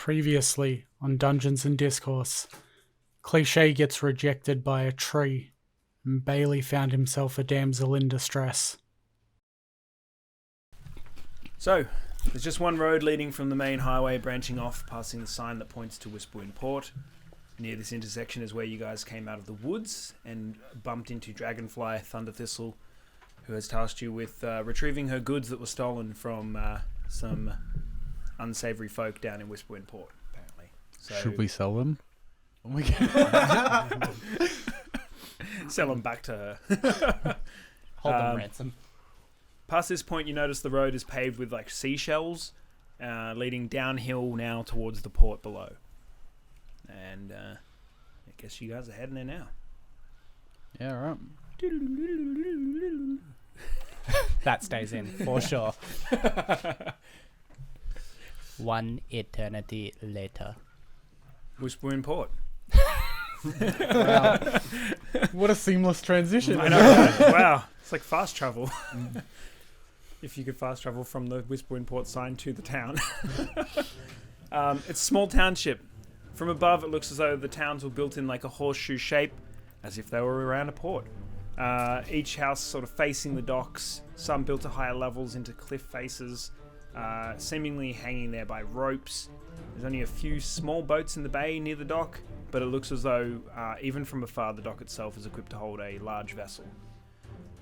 Previously on Dungeons and Discourse, Cliché gets rejected by a tree, and Bailey found himself a damsel in distress. So, there's just one road leading from the main highway branching off, passing the sign that points to Whisperwind Port. Near this intersection is where you guys came out of the woods and bumped into Dragonfly Thunderthistle, who has tasked you with retrieving her goods that were stolen from some unsavory folk down in Whisperwind Port, apparently. So, should we sell them? Oh my god. sell them back to her. Hold them ransom. Past this point, you notice the road is paved with like seashells, leading downhill now towards the port below. And I guess you guys are heading there now. Yeah, right. That stays in, for sure. One eternity later. Whisperwind Port. Wow. What a seamless transition. I know, right? Wow. It's like fast travel. If you could fast travel from the Whisperwind Port sign to the town. It's a small township. From above, it looks as though the towns were built in like a horseshoe shape, as if they were around a port. Each house sort of facing the docks, some built at higher levels into cliff faces, seemingly hanging there by ropes. There's only a few small boats in the bay near the dock, but it looks as though, even from afar, the dock itself is equipped to hold a large vessel.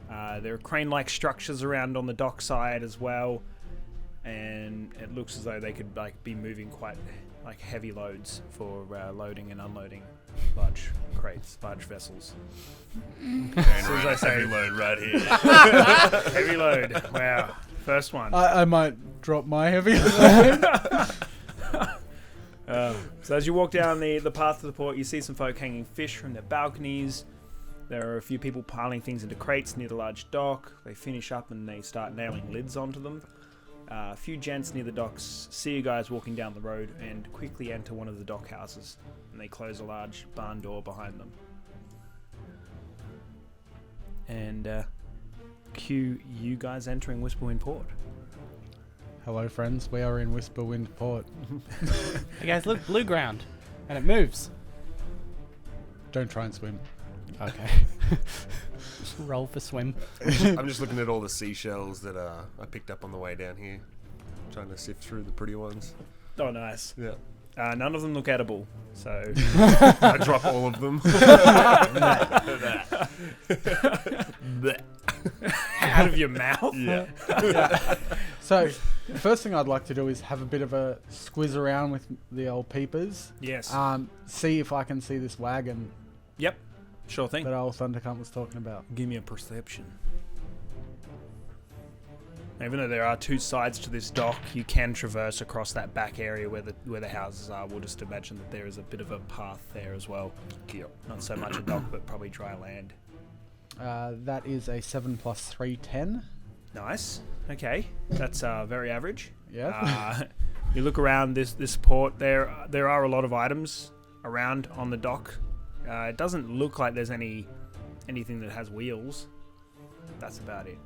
There are crane-like structures around on the dock side as well, and it looks as though they could like be moving quite like heavy loads for loading and unloading large crates, large vessels. As I say, heavy load right here. Heavy load. Wow. First one. I might drop my heavy load. So as you walk down the path to the port, you see some folk hanging fish from their balconies. There are a few people piling things into crates near the large dock. They finish up and they start nailing lids onto them. A few gents near the docks see you guys walking down the road and quickly enter one of the dock houses, and they close a large barn door behind them. And cue you guys entering Whisperwind Port. Hello friends, we are in Whisperwind Port. Hey guys, look, blue ground. And it moves. Don't try and swim. Okay. Just roll for swim. I'm just looking at all the seashells that I picked up on the way down here, trying to sift through the pretty ones. Oh, nice. Yeah. None of them look edible, so... I drop all of them. Out of your mouth? Yeah. So, the first thing I'd like to do is have a bit of a squiz around with the old peepers. Yes. See if I can see this wagon Yep. Sure thing. that old Thundercunt was talking about. Give me a perception. Even though there are two sides to this dock, you can traverse across that back area where the houses are. We'll just imagine that there is a bit of a path there as well. Yep. Not so much a dock, but probably dry land. That is a 7 + 3, 10. Nice. Okay. That's very average. Yeah. You look around this port. There are a lot of items around on the dock. It doesn't look like there's anything that has wheels. That's about it.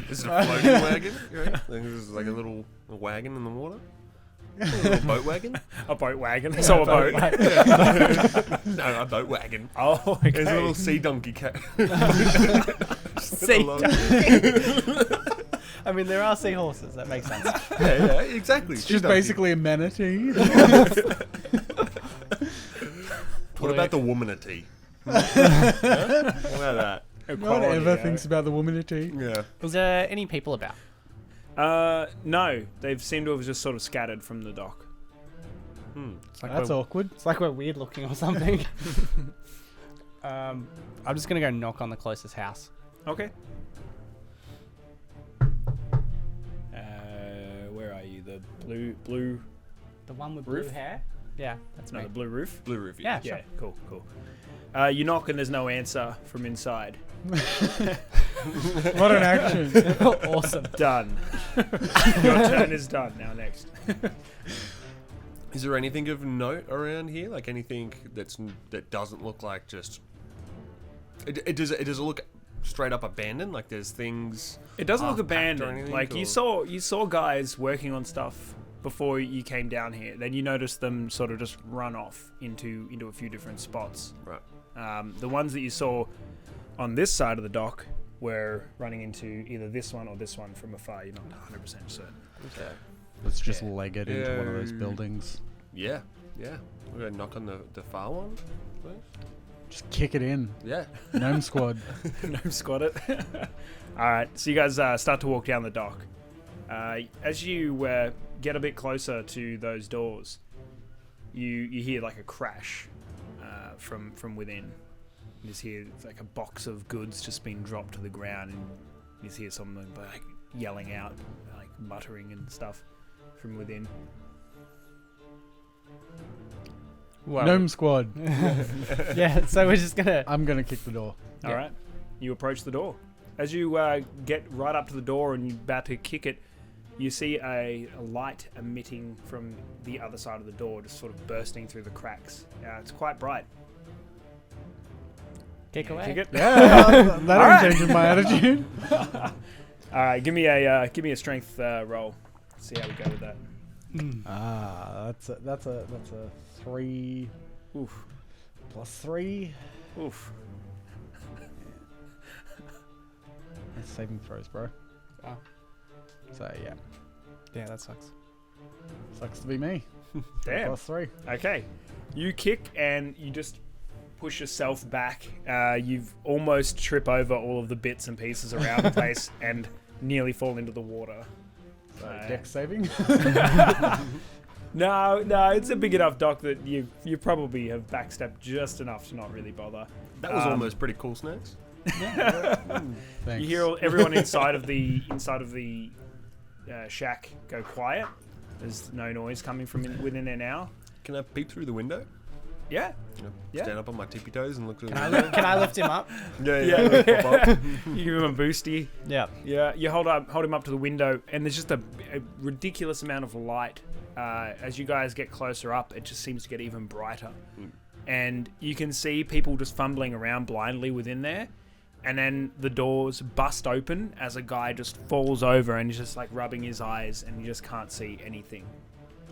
Is it a floating wagon? Right? Like, this is like a little wagon in the water? A little boat wagon? A boat wagon. So a boat. No, a boat wagon. Oh, okay. There's a little sea donkey cat. Sea donkey. I mean, there are seahorses. That makes sense. Yeah, exactly. It's just basically a manatee. What about the womanatee? Huh? What about that? No one ever thinks about the womanatee. Yeah. Was there any people about? No. They seem to have just sort of scattered from the dock. It's like That's awkward. It's like we're weird looking or something. I'm just going to go knock on the closest house. Okay. Where are you? The blue... The one with Roof? blue hair? Yeah, that's No, me. the blue roof? Blue roof. Yeah, Yeah, sure. cool. You knock and there's no answer from inside. What an action. Awesome. Done. Your turn is done. Now next. Is there anything of note around here? Like anything that doesn't look like just... Does it look straight up abandoned? Like there's things... It doesn't look half-packed or abandoned. anything, Like or- you saw guys working on stuff before you came down here. Then you noticed them sort of just run off into a few different spots. Right. The ones that you saw on this side of the dock were running into either this one or this one from afar. You're not 100% certain. Okay. Let's just leg it into one of those Yeah. buildings. Yeah. We're going to knock on the far one, please. Just kick it in. Yeah. Gnome squad. No, squat it. All right, so you guys start to walk down the dock. As you get a bit closer to those doors, you hear like a crash from within. You just hear like a box of goods just being dropped to the ground, and you just hear someone like yelling out, like muttering and stuff from within. Well, Gnome squad. yeah, so we're just gonna. I'm gonna kick the door. All right, you approach the door. As you get right up to the door and you're about to kick it, you see a light emitting from the other side of the door, just sort of bursting through the cracks. It's quite bright. Kick away. Kick it. Yeah, that All ain't right. changing my attitude. All right, give me a strength roll. See how we go with that. That's a 3 Oof, plus 3. oof. That's saving throws, bro. Oh. So yeah, Yeah, that sucks. sucks to be me. Damn. Plus 3. Okay, you kick and you just push yourself back. You've almost trip over all of the bits and pieces around the place and nearly fall into the water. So dex saving. No, it's a big enough dock that you probably have backstepped just enough to not really bother. That was almost pretty cool, Snacks. Thanks. You hear everyone inside of the shack go quiet. There's no noise coming from within there now. Can I peep through the window? Yeah. Yeah. Stand up on my tippy toes and look through the Can window? I lift him up? Yeah. Pop up. You give him a boosty. Yeah. Yeah, you hold him up to the window, and there's just a ridiculous amount of light. As you guys get closer up, it just seems to get even brighter. And you can see people just fumbling around blindly within there. And then the doors bust open as a guy just falls over and he's just like rubbing his eyes, and you just can't see anything.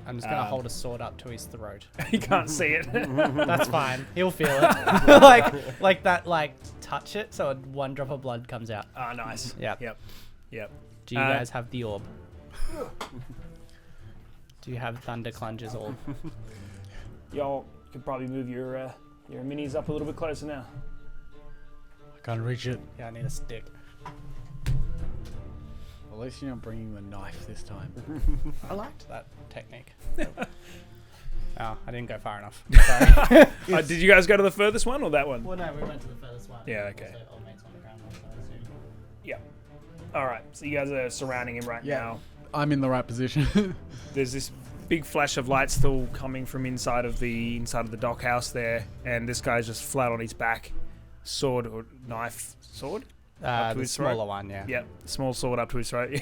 I'm just gonna hold a sword up to his throat. You can't see it. That's fine. He'll feel it. like that. Like touch it, so one drop of blood comes out. Ah, nice. Yep. Yep. Do you guys have the orb? Do you have Thunder Clunge's orb? Y'all could probably move your minis up a little bit closer now. I can't reach it. Yeah, I need a stick. At least you're not bringing the knife this time. I liked that technique. Oh, I didn't go far enough. Sorry. Did you guys go to the furthest one or that one? Well, no, we went to the furthest one. Yeah, okay. Also, old mate's on the ground, so I assume. Yeah. All right. So you guys are surrounding him right Yeah. now. I'm in the right position. There's this big flash of light still coming from inside of the dock house there, and this guy's just flat on his back, sword or knife, sword. Up to The his throat? smaller one, yeah. Yep, small sword up to his throat.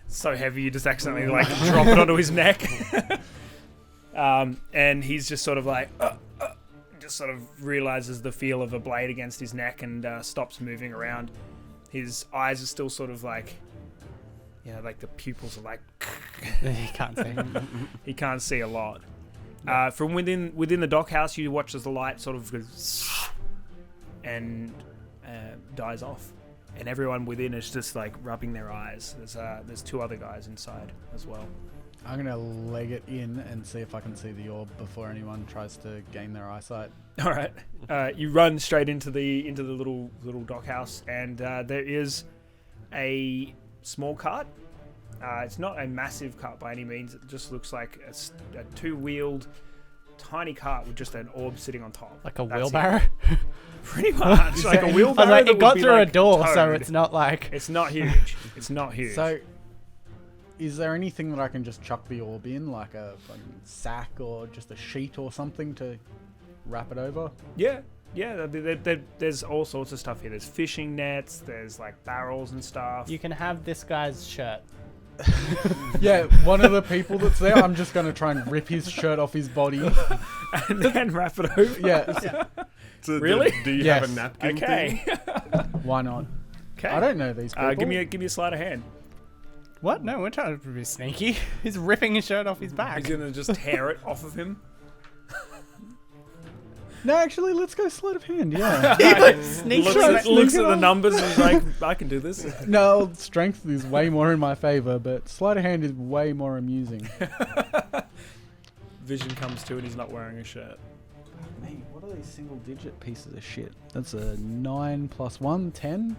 So heavy, you just accidentally like drop it onto his neck. And he's just sort of like, just sort of realizes the feel of a blade against his neck and stops moving around. His eyes are still sort of like, like the pupils are like. You can't see. He can't see a lot. From within the dock house, you watch as the light sort of goes and dies off, and everyone within is just like rubbing their eyes. There's two other guys inside as well. I'm gonna leg it in and see if I can see the orb before anyone tries to gain their eyesight. All right, you run straight into the little dock house, and there is a small cart. It's not a massive cart by any means. It just looks like a two-wheeled tiny cart with just an orb sitting on top. Like a That's wheelbarrow? it. Pretty much. Like a I wheelbarrow. was like, that it got would be, through like, a door, so towed. it's not like... It's not huge. It's not huge. So, is there anything that I can just chuck the orb in, like a fucking sack or just a sheet or something to wrap it over? yeah. There's all sorts of stuff here. There's fishing nets. There's like barrels and stuff. You can have this guy's shirt. Yeah, one of the people that's there, I'm just gonna try and rip his shirt off his body. and then wrap it over. Yeah, So Really? Do you Yes. have a napkin Okay. thing? why not? Okay. I don't know these people. Give me a sleight of hand. What? No, we're trying to be sneaky. He's ripping his shirt off his back. He's gonna just tear it off of him. No, actually, let's go sleight of hand. Yeah. Looks at the numbers and is like, I can do this. No, strength is way more in my favor, but sleight of hand is way more amusing. Vision comes to and he's not wearing a shirt. Mate, what are these single-digit pieces of shit? That's a 9 plus 1, 10.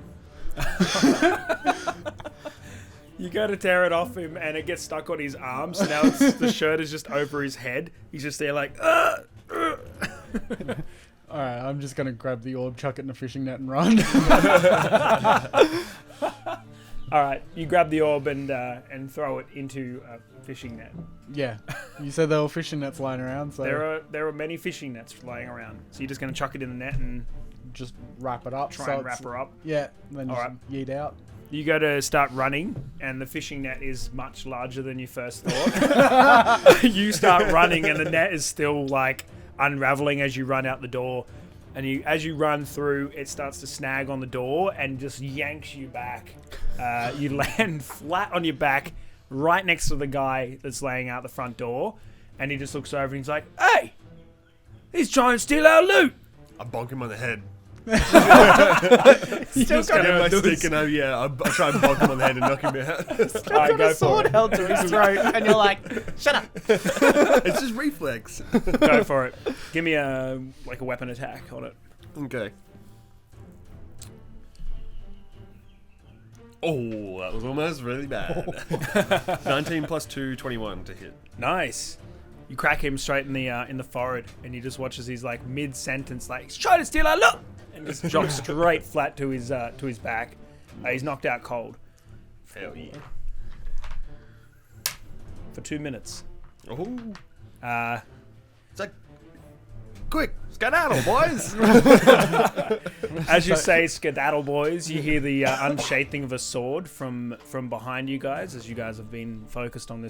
You go to tear it off him and it gets stuck on his arm, so now the shirt is just over his head. He's just there like, Alright, I'm just gonna grab the orb, chuck it in a fishing net and run. Alright, you grab the orb and throw it into a fishing net. Yeah. You said there were fishing nets lying around, so... There are many fishing nets lying around. So you're just going to chuck it in the net and just wrap it up. try and wrap her up. Yeah, then just Alright. yeet out. You go to start running, and the fishing net is much larger than you first thought. You start running, and the net is still like unraveling as you run out the door. And as you run through, it starts to snag on the door and just yanks you back. You land flat on your back, right next to the guy that's laying out the front door. And he just looks over and he's like, "Hey, he's trying to steal our loot." I bonk him on the head. Still got Get my stick and I try and bonk him on the head and knock him out. Alright, go a sword for it. held to his throat, and you're like, "Shut up!" It's just reflex. Go for it. Give me a weapon attack on it. Okay. Oh, that was almost really bad. 19 plus 2, 21 to hit. Nice. You crack him straight in the forehead, and you just watch as he's like mid-sentence, like, "He's trying to steal our loot," and just drops straight flat to his back. He's knocked out cold. Hell yeah. For 2 minutes. Oh. Uh, It's like, quick, skedaddle, boys. As you say, "Skedaddle, boys," you hear the unshathing of a sword from behind you guys, as you guys have been focused on the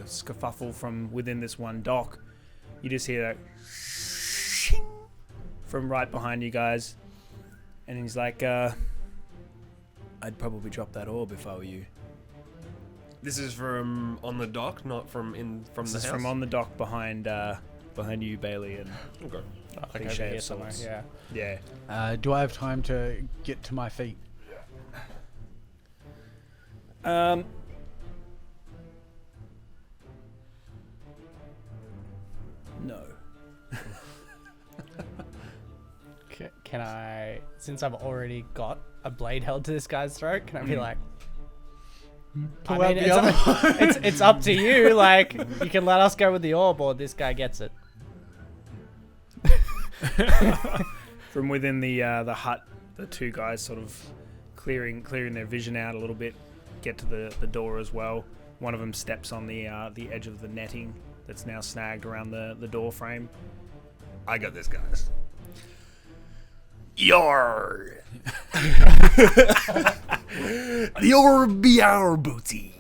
skerfuffle from within this one dock. You just hear that shing from right behind you guys, and he's like, "I'd probably drop that orb if I were you." This is from on the dock, not from This the is house. from on the dock behind you, Bailey, and Okay. Like Cliche over here of somewhere. sorts. Yeah. yeah. Do I have time to get to my feet? No. Can I, since I've already got a blade held to this guy's throat, can I be like, Pull I out mean, the other it's up to you. Like, you can let us go with the orb, or this guy gets it. From within the hut, the two guys sort of clearing their vision out a little bit, get to the door as well. One of them steps on the edge of the netting that's now snagged around the door frame. I got this, guys. Your the orb be our booty.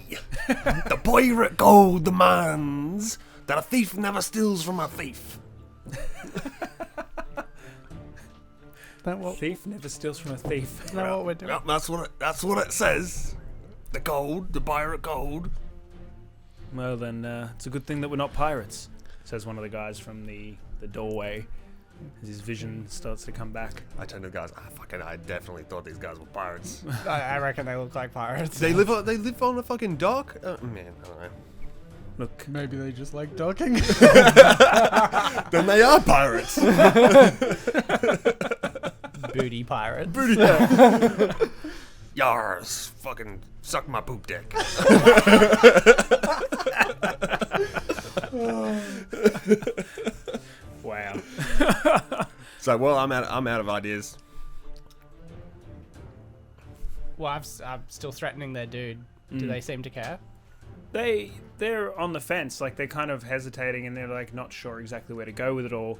The pirate gold demands that a thief never steals from a thief. Thief never steals from a thief. Is that what we're doing? Well, that's what it says. The gold, the pirate gold. Well, then it's a good thing that we're not pirates, says one of the guys from the doorway, as his vision starts to come back. I turn to the guys. I definitely thought these guys were pirates. I reckon they look like pirates. They live on a fucking dock. Man, I don't know. Look, Maybe they just like docking. Then they are pirates. Booty pirate. Yars, fucking suck my poop dick. wow. So, well, I'm out of ideas. Well, I'm still threatening their dude. Do they seem to care? They're on the fence, like they're kind of hesitating and they're like not sure exactly where to go with it all.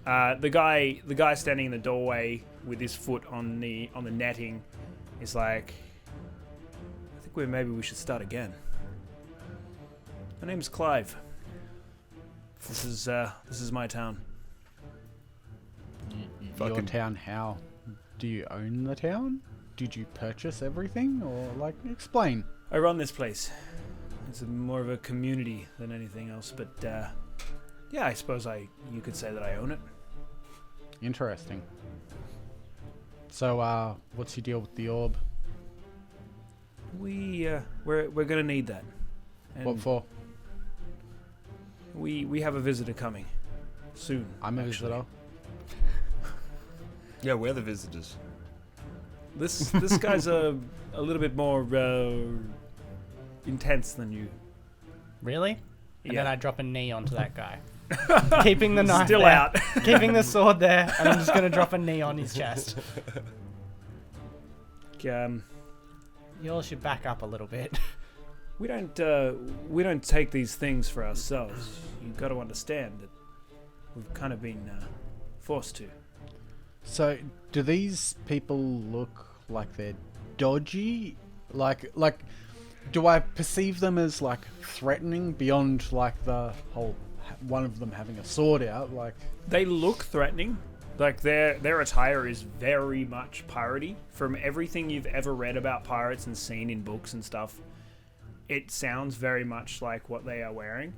The guy standing in the doorway with his foot on the netting is like, I think maybe we should start again. My name's Clive. This is my town. Your Fucking- town, how? Do you own the town? Did you purchase everything? Or, like, explain. I run this place. It's more of a community than anything else, but yeah, I suppose you could say that I own it. Interesting. So, what's your deal with the orb? We're gonna need that. And What for? We have a visitor coming soon. I'm a actually. visitor. Yeah, we're the visitors. This guy's a little bit more intense than you. Really? And Yeah. then I drop a knee onto that guy. Keeping the knife Still there, out. keeping the sword there, and I'm just going to drop a knee on his chest. You all should back up a little bit. We don't take these things for ourselves. You've got to understand that we've kind of been forced to. So, do these people look like they're dodgy? Like, do I perceive them as like threatening beyond like the whole one of them having a sword out? Like, They look threatening. Like their attire is very much piratey. From everything you've ever read about pirates and seen in books and stuff, it sounds very much like what they are wearing,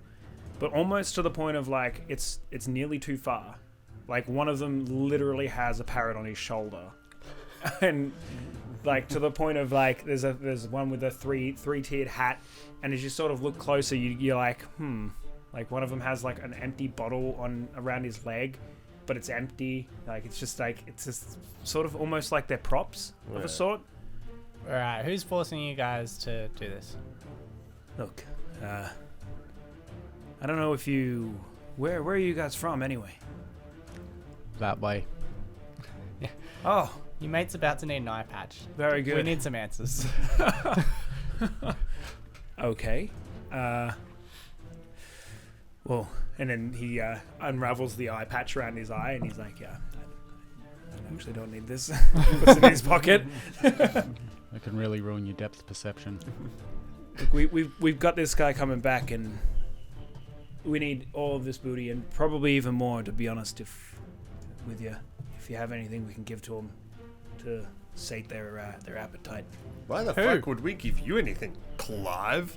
but almost to the point of like it's nearly too far. Like one of them literally has a parrot on his shoulder, and like to the point of like there's one with a three-tiered hat, and as you sort of look closer, you're like like one of them has like an empty bottle around his leg, but it's empty. Like it's just sort of almost like they're props of a sort. Alright, who's forcing you guys to do this? Look, I don't know if you where are you guys from anyway? that way. Oh, Your mate's about to need an eye patch. very good. We need some answers. Okay. Well, and then he unravels the eye patch around his eye, and he's like, "Yeah, I actually don't need this." Puts it in his pocket. It can really ruin your depth perception. Look, we've got this guy coming back, and we need all of this booty, and probably even more, to be honest. If you have anything we can give to him to sate their appetite. Why the fuck would we give you anything, Clive?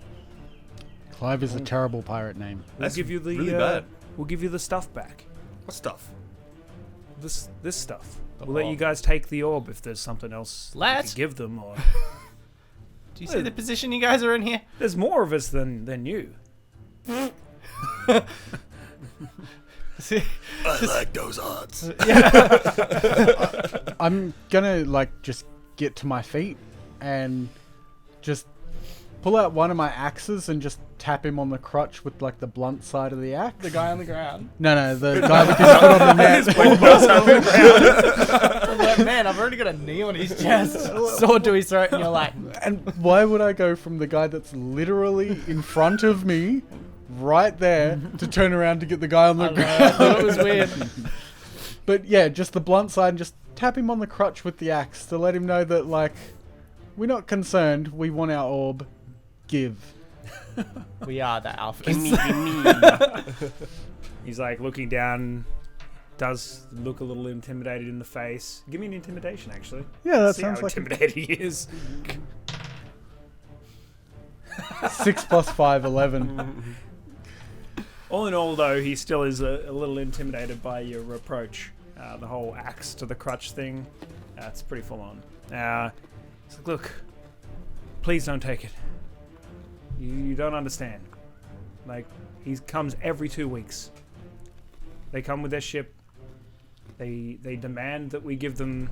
Clive is a terrible pirate name. We'll That's give you the really bad. We'll give you the stuff back. What stuff? This stuff. The We'll let you orb. guys take the orb if there's something else we Let. could give them, or Do you see the position you guys are in here? there's more of us than you. See? I like those odds. I'm gonna like just get to my feet and just pull out one of my axes and just tap him on the crotch with like the blunt side of the axe. The guy on the ground. No, the guy with his foot on the net. I'm like, man, I've already got a knee on his chest. Sword to his throat, and you're like, And why would I go from the guy that's literally in front of me, right there, to turn around to get the guy on the I ground? thought it was weird. But yeah, just the blunt side and just tap him on the crotch with the axe to let him know that, like, we're not concerned. We want our orb. Give. We are the alphas. He's like looking down, does look a little intimidated in the face. Give me an intimidation, actually. Yeah, that See sounds how like intimidated he is. 6 + 5, 11. All in all, though, he still is a little intimidated by your approach. The whole axe to the crutch thing, it's pretty full on. He's like, look, please don't take it. You don't understand. Like, he comes every 2 weeks. They come with their ship. They demand that we give them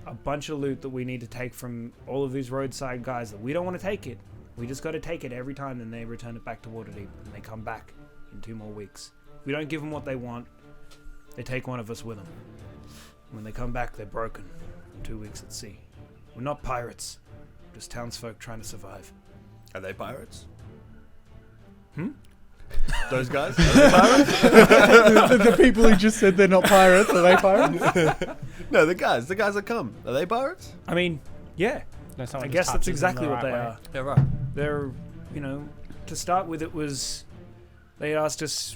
a bunch of loot that we need to take from all of these roadside guys that we don't want to take it. We just got to take it every time, then they return it back to Waterdeep, and they come back in 2 more weeks. If we don't give them what they want, they take one of us with them. When they come back, they're broken from 2 weeks at sea. We're not pirates, just townsfolk trying to survive. Are they pirates? Hmm? Those guys? Are they pirates? The people who just said they're not pirates, are they pirates? No, the guys that come. Are they pirates? I mean, yeah. No, someone I just guess that's touches them exactly the what right they way. are. Yeah, right. They're, to start with, it was they asked us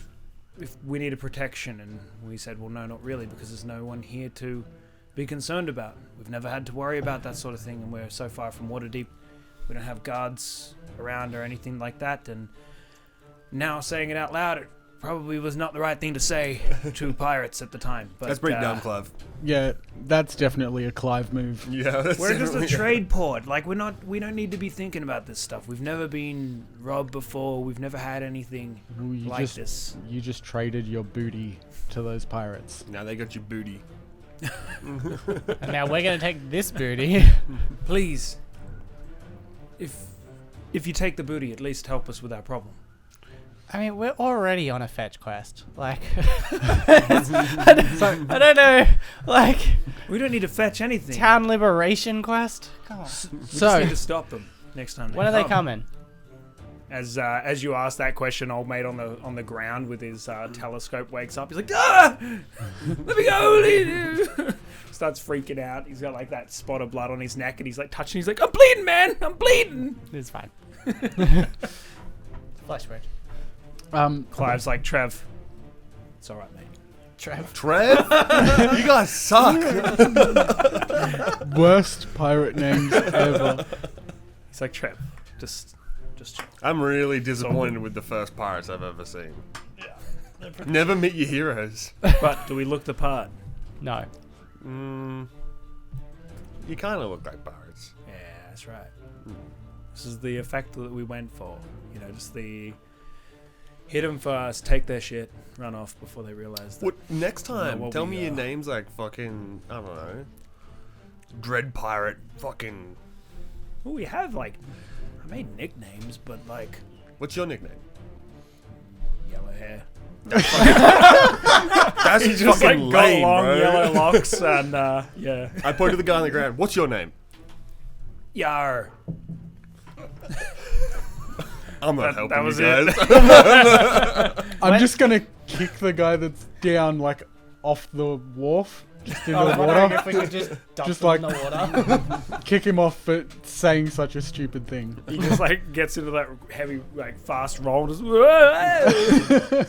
if we needed protection, and we said, well, no, not really, because there's no one here to be concerned about. We've never had to worry about that sort of thing, and we're so far from Waterdeep. We don't have guards around or anything like that. And now saying it out loud, it probably was not the right thing to say to pirates at the time. But That's pretty dumb, Clive. Yeah, that's definitely a Clive move. Yeah, that's we're just a definitely- trade port. Like we don't need to be thinking about this stuff. We've never been robbed before. We've never had anything Well, like this. You just traded your booty to those pirates. Now they got your booty. And now we're gonna take this booty. Please, if you take the booty, at least help us with our problem. I mean, we're already on a fetch quest. Like, I don't know. Like, We don't need to fetch anything. town liberation quest. Come on. We just So, need to stop them next time. When are they coming? As you ask that question, old mate on the ground with his telescope wakes up. He's like, ah! Let me go! Starts freaking out. He's got like that spot of blood on his neck, and he's like touching. He's like, I'm bleeding, man! I'm bleeding! It's fine. Flesh wound. Clive's like, Trev, it's all right, mate. Trev. Trev? You guys suck. worst pirate names ever. He's like, Trev, just chill. I'm really disappointed with the first pirates I've ever seen. Never meet your heroes. But do we look the part? No. You kind of look like pirates. Yeah, that's right. This is the effect that we went for. You know, just the hit them first, take their shit, run off before they realize that. What next time? what Tell we me your are. names like fucking I don't know. Dread pirate, fucking. Well, we have like, I made nicknames, but like What's your nickname? yellow hair. That's He just just like fucking got lame, long bro. yellow locks and yeah. I pointed to the guy on the ground. What's your name? Yar. I'm not That- helping that was you it. guys. I'm just gonna kick the guy that's down, like, off the wharf, just into the water. If we could just dump Just them like- in the water. Kick him off for saying such a stupid thing. He just like gets into that heavy, like fast roll, just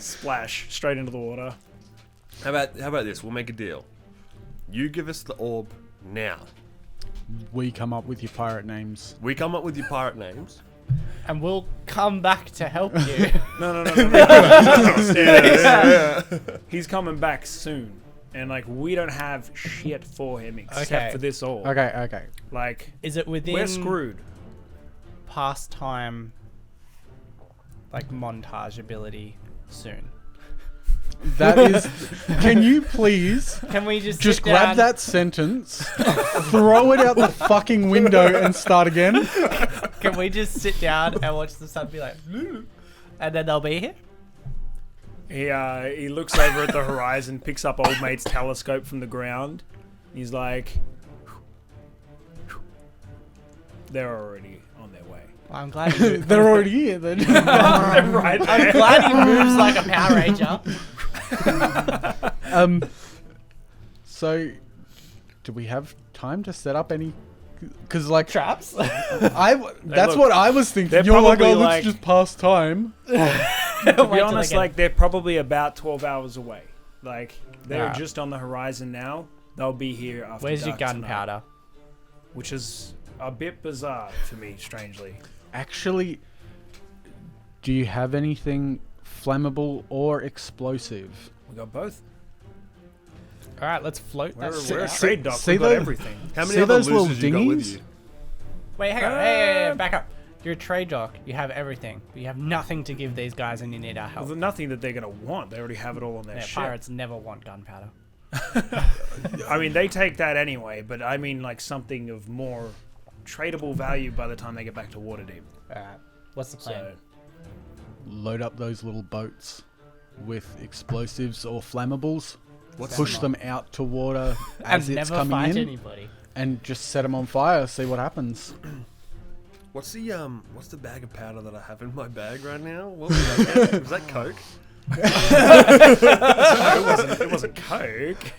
splash straight into the water. How about this? We'll make a deal. You give us the orb now. We come up with your pirate names. We come up with your pirate names. And we'll come back to help you. No. He's coming back soon, and like we don't have shit for him except Okay. for this orb. Okay. Like Is it within we're screwed. pastime, like montage ability soon? That is. Can you please Can we just just sit grab down? that sentence, throw it out the fucking window, and start again? Can we just sit down and watch the sun be like, and then they'll be here? He looks over at the horizon, picks up old mate's telescope from the ground. He's like, they're already on their way. I'm glad. He They're already here then. They're right there. I'm glad he moves like a Power Ranger. So, do we have time to set up any? Because like Traps. that's look, what I was thinking. they're You're like, probably oh, let's like- just pass time. To be honest, like they're probably about 12 hours away. Like they're Ah. just on the horizon now. They'll be here after Where's your dark tonight, gunpowder? which is a bit bizarre to me, strangely. Actually, do you have anything flammable or explosive? We got both. All right, let's float that We're shit a out. trade dock. see We got the- everything. How many See other those little losers you got with dinghies? you? Wait, hang on. Hey, back up. You're a trade dock. You have everything. But you have nothing to give these guys, and you need our Well, help. there's nothing that they're gonna want. They already have it all on their Yeah, ship. pirates never want gunpowder. I mean, they take that anyway. But I mean, like something of more tradable value by the time they get back to Waterdeep. All right. What's the plan? So Load up those little boats with explosives or flammables. What's Push them out to water as and it's never coming fight in, anybody. and just set them on fire. See what happens. What's the bag of powder that I have in my bag right now? What was that? Was that Coke? it wasn't Coke.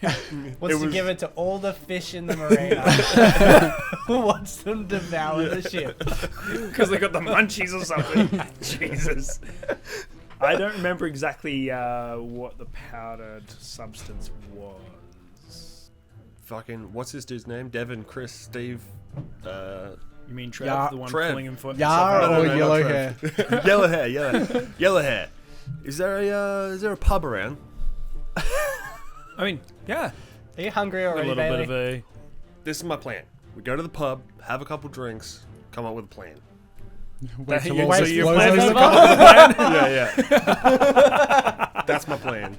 Wants to was- give it to all the fish in the marina. Who wants them to devour the ship? Because they got the munchies or something. Jesus. I don't remember exactly what the powdered substance was. Fucking what's this dude's name? Devin, Chris, Steve, You mean Trev, Yeah, the one Trev. pulling him for Yar No, no, or no, not yellow Trev. hair? yellow hair. Is there a pub around? I mean, yeah. Are you hungry A already, little Bailey? bit of a. This is my plan. We go to the pub, have a couple drinks, come up with a plan. Wait till you- all so this your blows plan is over. to come up with a plan? Yeah. That's my plan.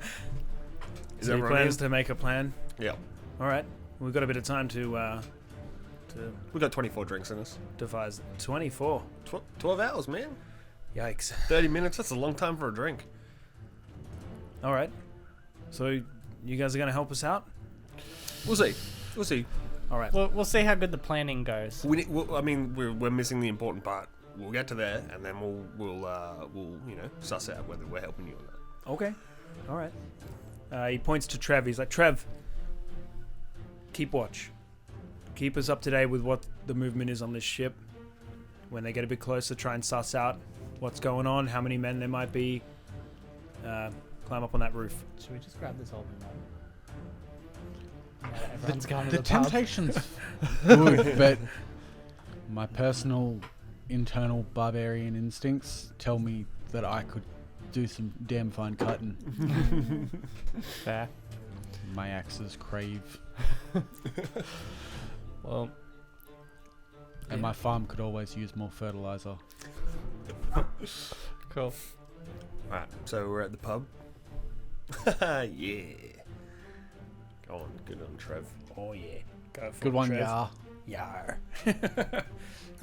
Is So your everyone plan in? is to make a plan. Yeah. All right. We've got a bit of time to We got 24 drinks in us. devise 24. 12 hours, man. Yikes. 30 minutes. That's a long time for a drink. All right. So you guys are going to help us out? We'll see. We'll see. All right. We'll see how good the planning goes. I mean, we're missing the important part. We'll get to there, and then we'll suss out whether we're helping you or not. Okay. All right. He points to Trev. He's like, Trev, keep watch. Keep us up to date with what the movement is on this ship. When they get a bit closer, try and suss out what's going on, how many men there might be. Climb up on that roof. Should we just grab this whole thing? Everyone's going to The the pub. temptation's good, but my personal internal barbarian instincts tell me that I could do some damn fine cutting. Fair. My axes crave, Well, and my farm could always use more fertilizer. cool. Alright, so we're at the pub. Yeah. Go on, good on Trev. Oh, yeah. Go for Good it, one, Trev. Yar. Yar.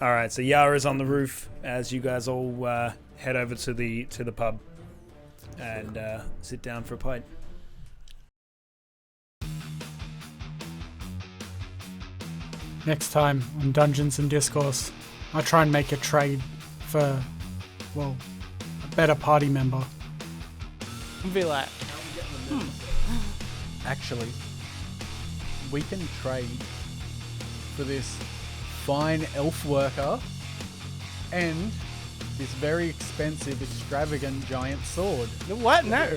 All right, so Yar is on the roof as you guys all head over to the pub and sit down for a pint. Next time on Dungeons and Discourse, I try and make a trade for, well, a better party member. Be like, Actually, we can trade for this fine elf worker and this very expensive, extravagant giant sword. what? No.